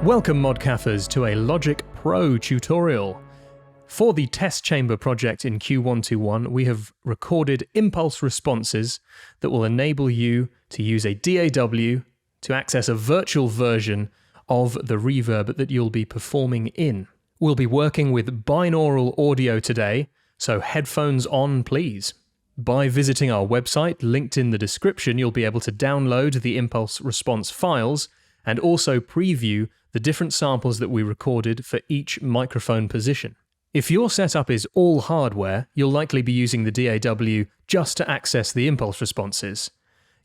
Welcome ModCafers to a Logic Pro tutorial. For the test chamber project in Q121, we have recorded impulse responses that will enable you to use a DAW to access a virtual version of the reverb that you'll be performing in. We'll be working with binaural audio today, so headphones on please. By visiting our website, linked in the description, you'll be able to download the impulse response files and also preview the different samples that we recorded for each microphone position. If your setup is all hardware, you'll likely be using the DAW just to access the impulse responses.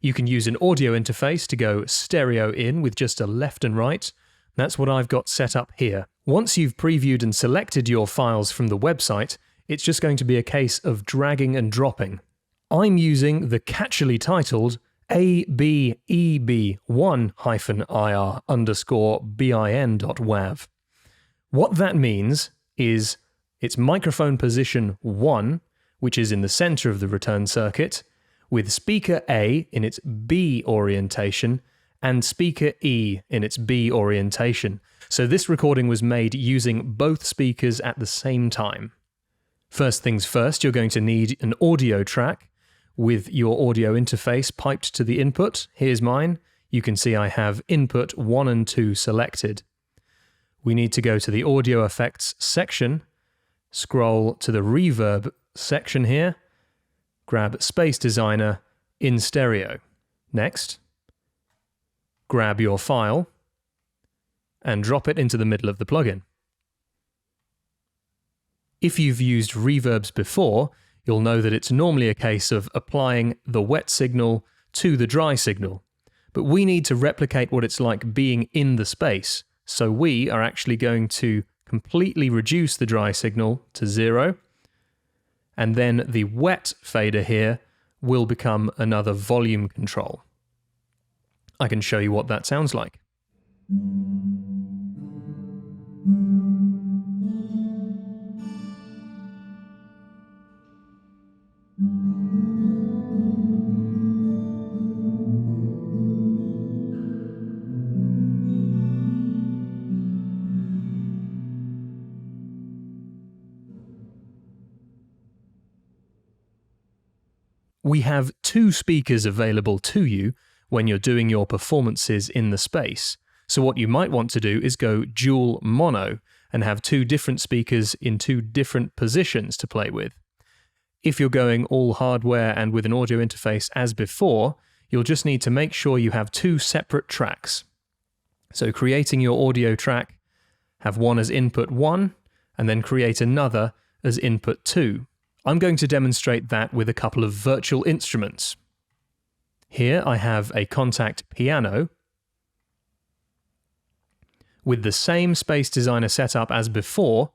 You can use an audio interface to go stereo in with just a left and right. That's what I've got set up here. Once you've previewed and selected your files from the website, it's just going to be a case of dragging and dropping. I'm using the catchily titled ABEB1-IR_bin.wav. What that means is it's microphone position 1, which is in the center of the return circuit, with speaker A in its B orientation and speaker E in its B orientation. So this recording was made using both speakers at the same time. First things first, you're going to need an audio track with your audio interface piped to the input. Here's mine. You can see I have input 1 and 2 selected. We need to go to the audio effects section, scroll to the reverb section here, grab Space Designer in stereo. Next, grab your file and drop it into the middle of the plugin. If you've used reverbs before, you'll know that it's normally a case of applying the wet signal to the dry signal. But we need to replicate what it's like being in the space. So we are actually going to completely reduce the dry signal to 0. And then the wet fader here will become another volume control. I can show you what that sounds like. We have 2 speakers available to you when you're doing your performances in the space. So what you might want to do is go dual mono and have 2 different speakers in 2 different positions to play with. If you're going all hardware and with an audio interface as before, you'll just need to make sure you have 2 separate tracks. So creating your audio track, have one as input 1, and then create another as input 2. I'm going to demonstrate that with a couple of virtual instruments. Here I have a Contact piano with the same Space Designer setup as before,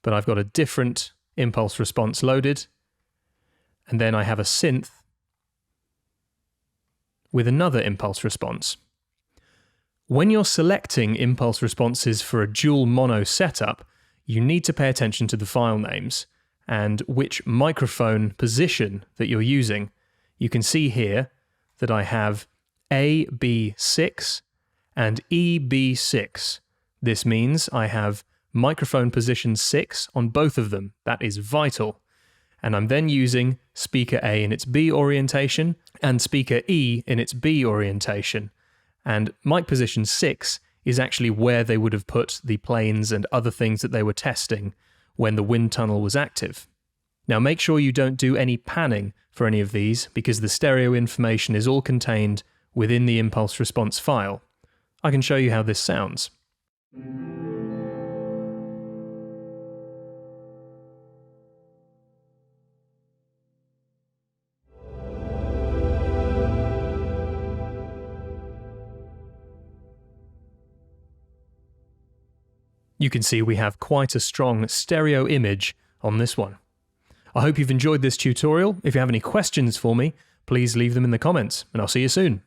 but I've got a different impulse response loaded. And then I have a synth with another impulse response. When you're selecting impulse responses for a dual mono setup, you need to pay attention to the file names and which microphone position that you're using. You can see here that I have AB6 and EB6. This means I have microphone position 6 on both of them. That is vital. And I'm then using speaker A in its B orientation and speaker E in its B orientation. And mic position 6 is actually where they would have put the planes and other things that they were testing when the wind tunnel was active. Now make sure you don't do any panning for any of these because the stereo information is all contained within the impulse response file. I can show you how this sounds. You can see we have quite a strong stereo image on this one. I hope you've enjoyed this tutorial. If you have any questions for me, please leave them in the comments, and I'll see you soon.